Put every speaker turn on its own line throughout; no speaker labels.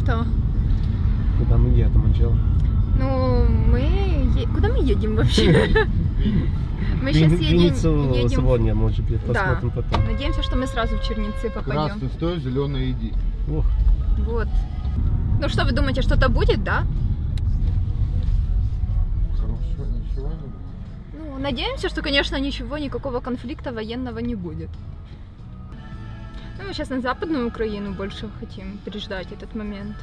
Что?
Куда мы едем, Анжела?
Ну, куда мы едем вообще? Мы сейчас
Винницу
едем...
сегодня, может быть,
Да.
посмотрим потом.
Надеемся, что мы сразу в Чернинцы попадем.
Красный стой, зеленый иди.
Ох,
Вот. Ну что, вы думаете, что-то будет, да?
Хорошо, ничего не будет.
Ну, надеемся, что, конечно, ничего, никакого конфликта военного не будет. Ну, мы сейчас на Западную Украину больше хотим переждать этот момент.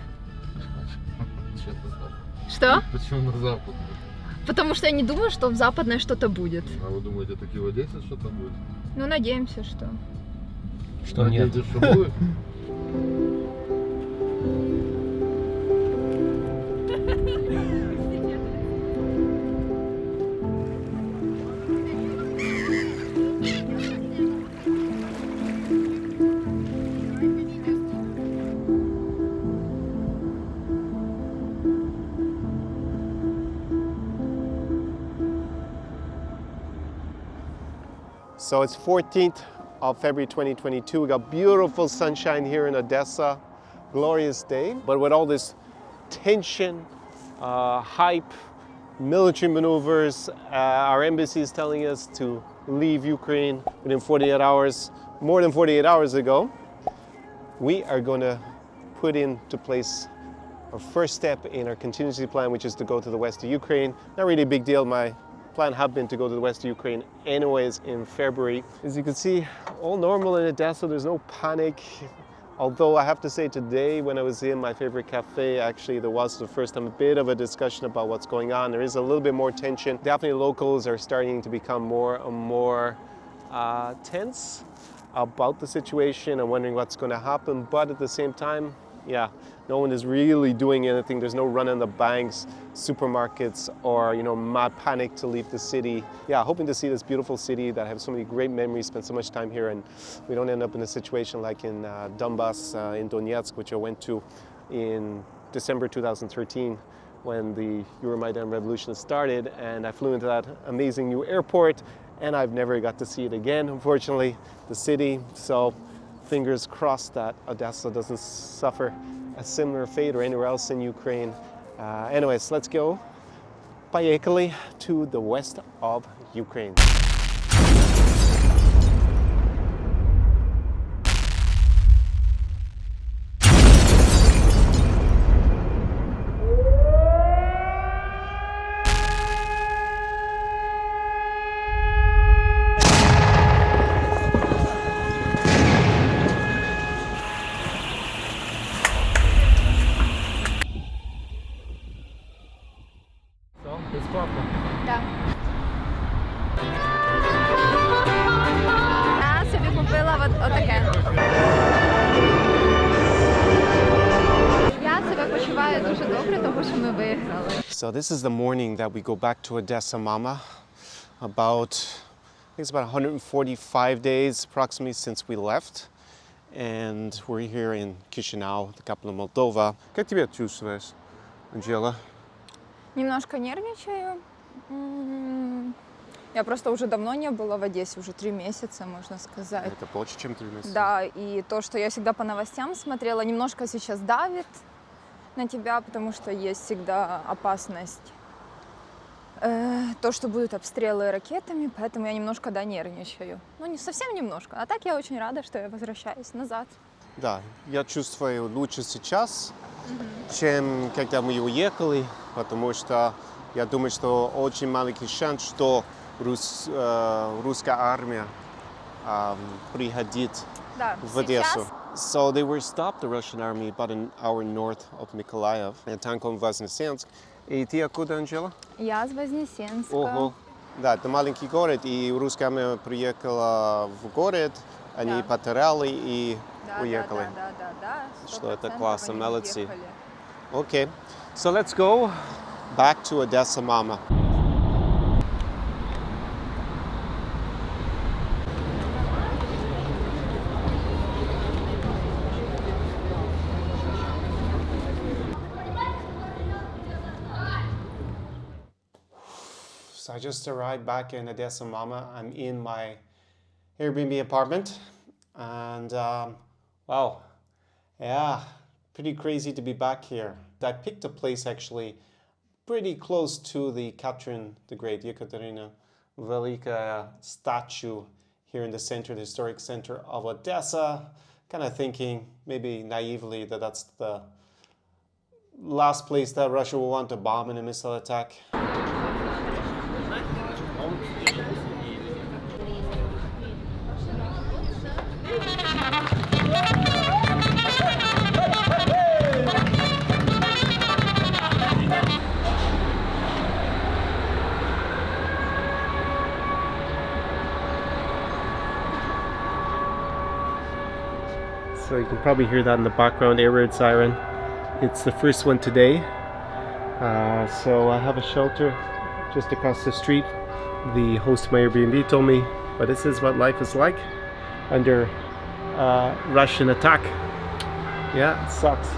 Честно так.
Что?
Почему на запад?
Потому что я не думаю, что в Западной что-то будет.
А вы думаете, таки в Одессе что-то будет?
Ну, надеемся, что.
что нет.
Надеетесь, что будет?
So it's 14th of February 2022. We got beautiful sunshine here in Odessa. Glorious day. But with all this tension, hype, military maneuvers, our embassy is telling us to leave Ukraine within 48 hours. More than 48 hours ago, we are going to put into place our first step in our contingency plan, which is to go to the west of Ukraine. Not really a big deal. My plan had been to go to the west of Ukraine anyways in February. As you can see, all normal in Odessa, there's no panic. Although I have to say today, when I was in my favorite cafe, actually there was the first time a bit of a discussion about what's going on. There is a little bit more tension. Definitely locals are starting to become more and more tense about the situation and wondering what's going to happen. But at the same time, yeah, no one is really doing anything. There's no run on the banks, supermarkets, or mad panic to leave the city. Yeah, hoping to see this beautiful city that I have so many great memories, spent so much time here, and we don't end up in a situation like in Donbass, in Donetsk, which I went to in December 2013 when the Euromaidan revolution started, and I flew into that amazing new airport, and I've never got to see it again, unfortunately, the city. So fingers crossed that Odessa doesn't suffer a similar fate or anywhere else in Ukraine. Anyways, let's go Поехали to the west of Ukraine.
Бесплатно.
Да. Я собі купила отаке. Я себе почуваю дуже добре, тому що ми виграли.
So this is the morning that we go back to Odessa Mama. I think it's about 145 days approximately since we left. And we're here in Chisinau, the capital of Moldova. Как тебя чувствуешь, Анжела?
Немножко нервничаю. Я просто уже давно не была в Одессе, уже 3 месяца, можно сказать.
Это больше, чем 3 месяца.
Да, и то, что я всегда по новостям смотрела, немножко сейчас давит на тебя, потому что есть всегда опасность, то, что будут обстрелы ракетами, поэтому я немножко, да, нервничаю. Ну, не совсем немножко, а так я очень рада, что я возвращаюсь назад.
Да, я чувствую лучше сейчас, чем когда мы уехали, потому что я думаю, что очень маленький шанс, что русская армия приходит
Да,
в Одессу. So they were stopped, the Russian army, about an hour north of Mykolaiv, in a town called Вознесенск. И ты откуда, Анжела?
Я с Вознесенска.
Ого. Да, это маленький город, и русская армия приехала в город, они потеряли и уехали.
Да.
Что это
100%
классно,
они
молодцы.
уехали.
Okay, so let's go back to Odessa Mama. So I just arrived back in Odessa Mama. I'm in my Airbnb apartment, and wow, yeah, Pretty crazy to be back here. I picked a place actually pretty close to the Catherine the Great, Yekaterina Velika statue here in the center, the historic center of Odessa. Kind of thinking, maybe naively, that that's the last place that Russia will want to bomb in a missile attack. So you can probably hear that in the background, air raid siren. It's the first one today. So I have a shelter just across the street. The host of my Airbnb told me, but this is what life is like under Russian attack. Yeah, it sucks.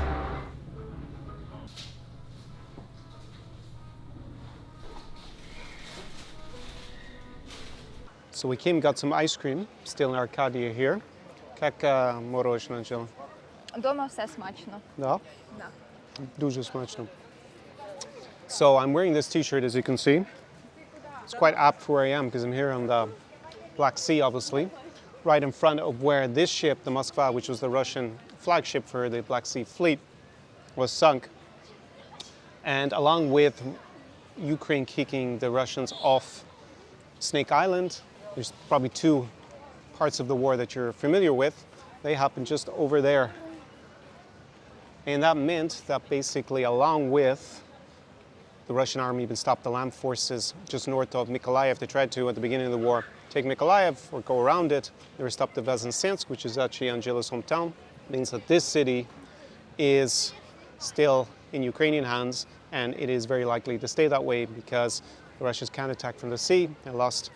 So we came, got some ice cream, still in Arcadia here. Как мороженое, Angela?
Дома все смачно.
Да?
Да.
Дуже смачно. So I'm wearing this t-shirt, as you can see. It's quite apt for where I am because I'm here on the Black Sea, obviously, right in front of where this ship, the Moskva, which was the Russian flagship for the Black Sea Fleet, was sunk. And along with Ukraine kicking the Russians off Snake Island, there's probably two parts of the war that you're familiar with. They happened just over there. And that meant that basically, along with the Russian army even stopped the land forces just north of Mykolaiv. They tried to, at the beginning of the war, take Mykolaiv or go around it. They were stopped at Voznesensk, which is actually Angela's hometown. It means that this city is still in Ukrainian hands, and it is very likely to stay that way because the Russians counterattacked from the sea. They lost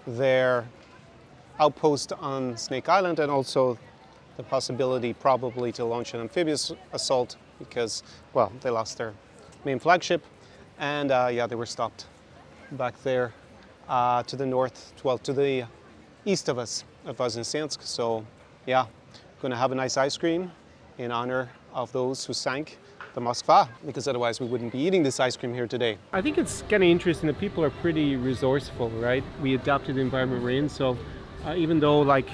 their outpost on Snake Island and also the possibility probably to launch an amphibious assault because, well, they lost their main flagship. And yeah, they were stopped back there to the north, well, to the east of us, of Voznesensk. So yeah, going to have a nice ice cream in honor of those who sank the Moskva, because otherwise we wouldn't be eating this ice cream here today. I think it's kind of interesting that people are pretty resourceful, right? We adapted the environment we're in, so even though, like,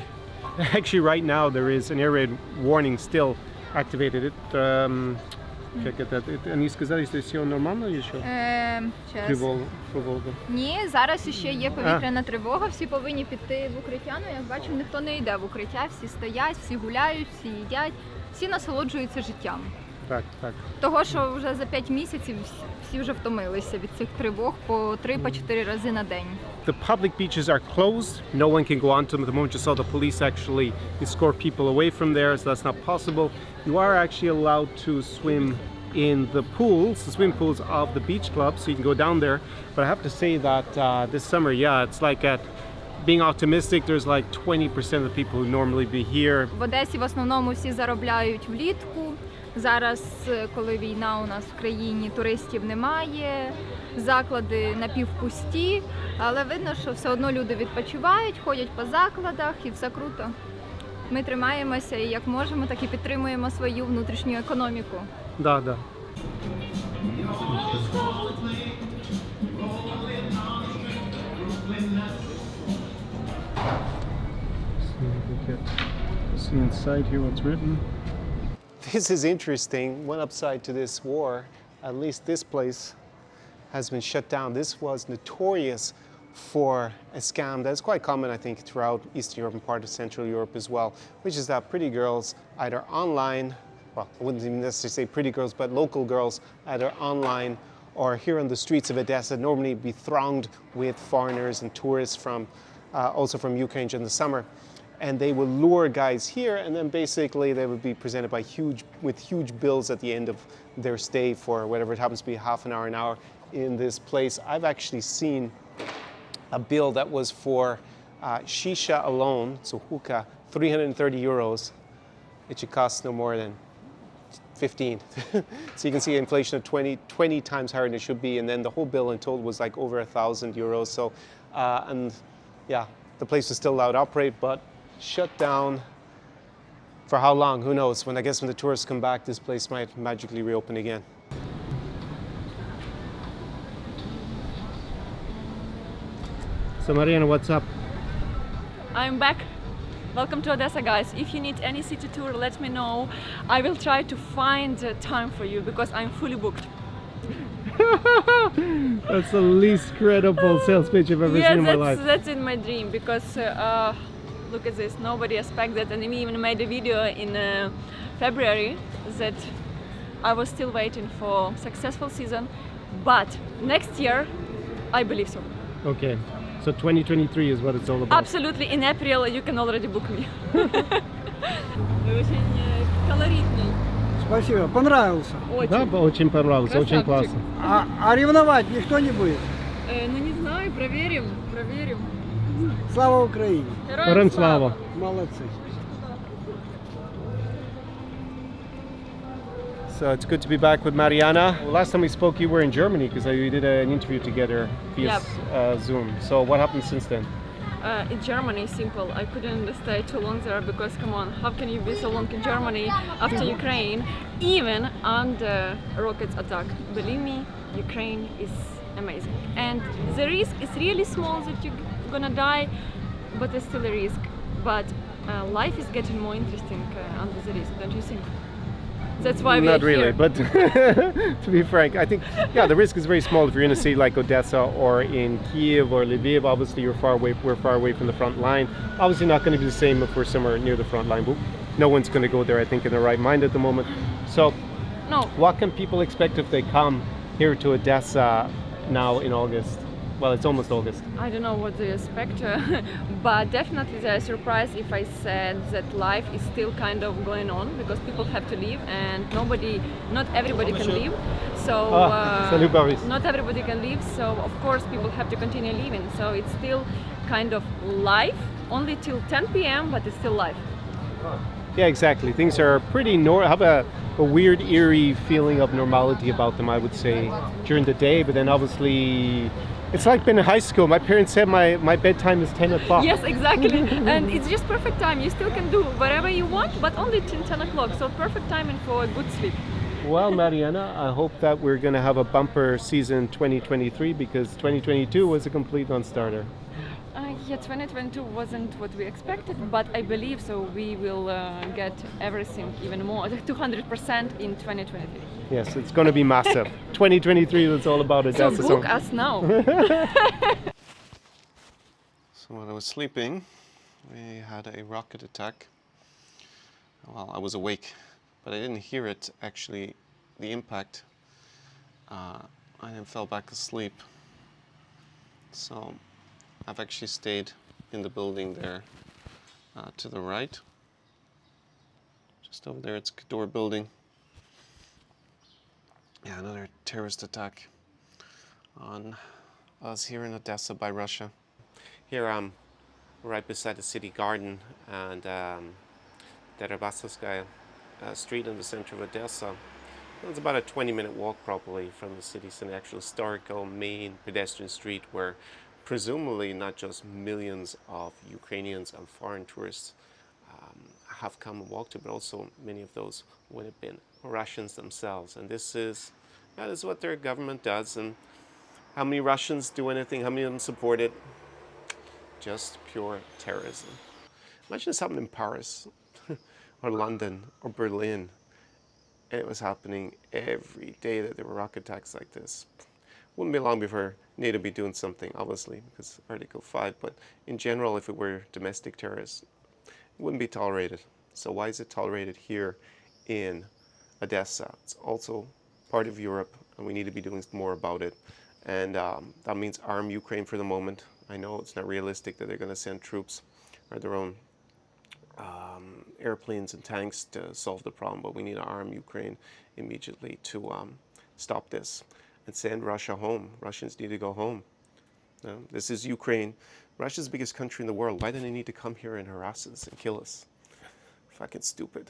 actually right now there is an air raid warning still activated. Они сказали, що все нормально чи що? Тривога.
Ні, зараз ще є повітряна тривога, всі повинні піти в укриття. Ну, як бачимо, ніхто не йде в укриття, всі стоять, всі гуляють, всі їдять, всі насолоджуються життям.
Так, так.
Того, що вже за 5 місяців всі вже втомилися від цих тривог по 3-4 рази на день.
The public beaches are closed. No one can go onto them. At the moment you saw the police actually escort people away from there, so that's not possible. You are actually allowed to swim in the pools, the swimming pools of the beach club, so you can go down there. But I have to say that this summer, yeah, it's like being optimistic, there's like 20% of the people who normally be here.
В Одесі в основному всі заробляють влітку. Зараз, коли війна у нас в країні, туристів немає, заклади напівпусті, але видно, що все одно люди відпочивають, ходять по закладах і все круто. Ми тримаємося і як можемо, так і підтримуємо свою внутрішню економіку.
Да, да. See inside here what's written. This is interesting. One upside to this war, at least this place has been shut down. This was notorious for a scam that's quite common, I think, throughout Eastern Europe and part of Central Europe as well, which is that pretty girls either online, well, I wouldn't even necessarily say pretty girls, but local girls either online or here on the streets of Odessa normally be thronged with foreigners and tourists from, also from Ukraine during the summer. And they will lure guys here, and then basically they would be presented with huge bills at the end of their stay for whatever it happens to be, half an hour in this place. I've actually seen a bill that was for shisha alone, so hookah, 330 euros. It should cost no more than 15. So you can see inflation of 20 times higher than it should be, and then the whole bill in total was like over 1,000 euros. So, and yeah, the place was still allowed to operate, but shut down For how long? Who knows? When the tourists come back, this place might magically reopen again. So Mariana, what's up?
I'm back. Welcome to Odessa, guys. If you need any city tour, let me know. I will try to find time for you because I'm fully booked.
That's the least credible sales pitch I've ever seen in my life.
That's in my dream because look at this. Nobody expected that, and we even made a video in February that I was still waiting for successful season, but next year, I believe so.
Okay, so 2023 is what it's all about.
Absolutely, in April you can already book me. Очень колоритный.
Спасибо, понравился.
Да, очень понравилось, очень
Красавчик.
классно.
А ревновать никто не будет.
Ну не знаю, проверим.
Слава Украине.
Героям слава.
Молодцы.
So it's good to be back with Mariana. Well, last time we spoke, you were in Germany because we did an interview together via Zoom. So what happened since then?
In Germany, simple. I couldn't stay too long there because, come on, how can you be so long in Germany after Ukraine, even under rockets attack? Believe me, Ukraine is amazing. And the risk is really small that you're gonna die, but there's still a risk. But life is getting more interesting under the risk, don't you think? That's why we
Not
are
really,
here.
but to be frank, I think, the risk is very small if you're in a city like Odessa or in Kiev or Lviv. Obviously, we're far away from the front line. Obviously not going to be the same if we're somewhere near the front line, but no one's going to go there, I think, in their right mind at the moment. So
No,
what can people expect if they come here to Odessa now in August? Well, it's almost August.
I don't know what they expect, but definitely they're surprised if I said that life is still kind of going on because people have to live and not everybody can live. So
Salut Boris.
not everybody can live. So of course people have to continue living. So it's still kind of life, only till 10 p.m. but it's still life.
Yeah, exactly. Things are pretty have a weird, eerie feeling of normality about them, I would say, during the day. But then obviously, it's like being in high school. My parents said my bedtime is 10 o'clock.
Yes, exactly. And it's just perfect time. You still can do whatever you want, but only till 10 o'clock. So perfect timing for a good sleep.
Well, Mariana, I hope that we're going to have a bumper season 2023 because 2022 was a complete non-starter.
Yeah, 2022 wasn't what we expected, but I believe so. We will get everything even more, 200% in 2023.
Yes, it's going to be massive. 2023, that's all about it.
So
That's the
book
song.
us now.
So when I was sleeping, we had a rocket attack. Well, I was awake, but I didn't hear it actually, the impact. I then fell back asleep. So I've actually stayed in the building there to the right. Just over there, it's Khador building. Yeah, another terrorist attack on us here in Odessa by Russia. Here I'm right beside the city garden and Derevasovskaya street in the center of Odessa. It's about a 20-minute walk probably from the city. It's an actual historical main pedestrian street where presumably not just millions of Ukrainians and foreign tourists have come and walked to, but also many of those would have been Russians themselves. And this is what their government does. And how many Russians do anything? How many of them support it? Just pure terrorism. Imagine this happened in Paris or London or Berlin. And it was happening every day that there were rocket attacks like this. Wouldn't be long before NATO would be doing something, obviously, because Article 5. But in general, if it were domestic terrorists, it wouldn't be tolerated. So why is it tolerated here in Odessa? It's also part of Europe, and we need to be doing more about it. And that means arm Ukraine for the moment. I know it's not realistic that they're going to send troops or their own airplanes and tanks to solve the problem, but we need to arm Ukraine immediately to stop this and send Russia home. Russians need to go home. This is Ukraine, Russia's the biggest country in the world. Why do they need to come here and harass us and kill us? Fucking stupid.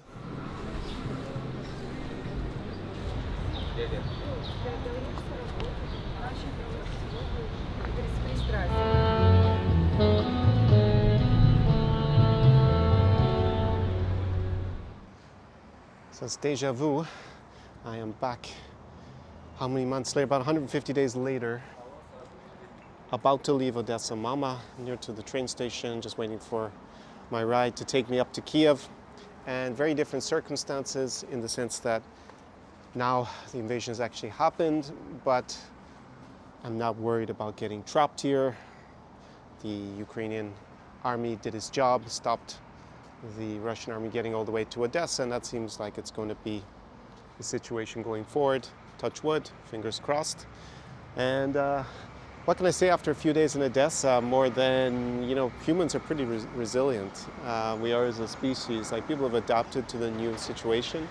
So it's deja vu. I am back, how many months later? About 150 days later. About to leave Odessa Mama, near to the train station, just waiting for my ride to take me up to Kiev. And very different circumstances in the sense that now the invasion has actually happened, but I'm not worried about getting trapped here. The Ukrainian army did its job, stopped the Russian army getting all the way to Odessa, and that seems like it's going to be the situation going forward. Touch wood, fingers crossed. And what can I say after a few days in Odessa? More than, humans are pretty resilient. We are as a species. Like, people have adapted to the new situation.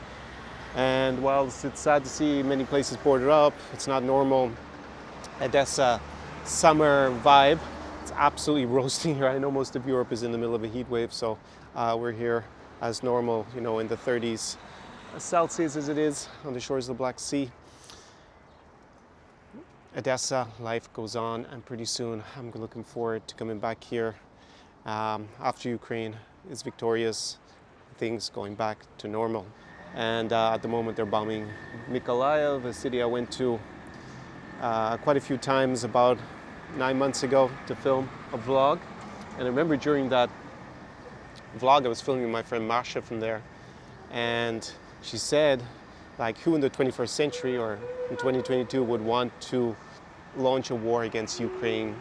And while it's sad to see many places boarded up, it's not normal Odessa summer vibe. It's absolutely roasting here. I know most of Europe is in the middle of a heat wave, so we're here as normal, in the 30s Celsius as it is on the shores of the Black Sea. Odessa, life goes on, and pretty soon I'm looking forward to coming back here after Ukraine is victorious, things going back to normal. And at the moment they're bombing Mykolaiv, a city I went to quite a few times about 9 months ago to film a vlog. And I remember during that vlog I was filming with my friend Masha from there, and she said, like, who in the 21st century or in 2022 would want to launch a war against Ukraine?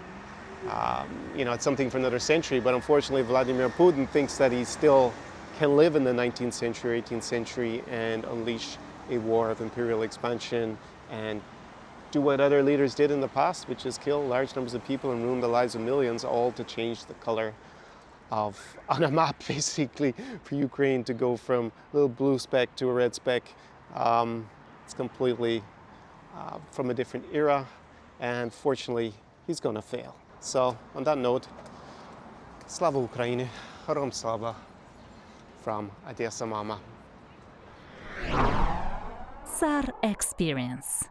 It's something for another century, but unfortunately Vladimir Putin thinks that he still can live in the 19th century, 18th century and unleash a war of imperial expansion and do what other leaders did in the past, which is kill large numbers of people and ruin the lives of millions, all to change the color on a map, basically, for Ukraine to go from a little blue speck to a red speck. It's completely from a different era, and fortunately, he's going to fail. So, on that note, Slava Ukraini, Herom Slava, from Odessa Mama.
Tsar Experience.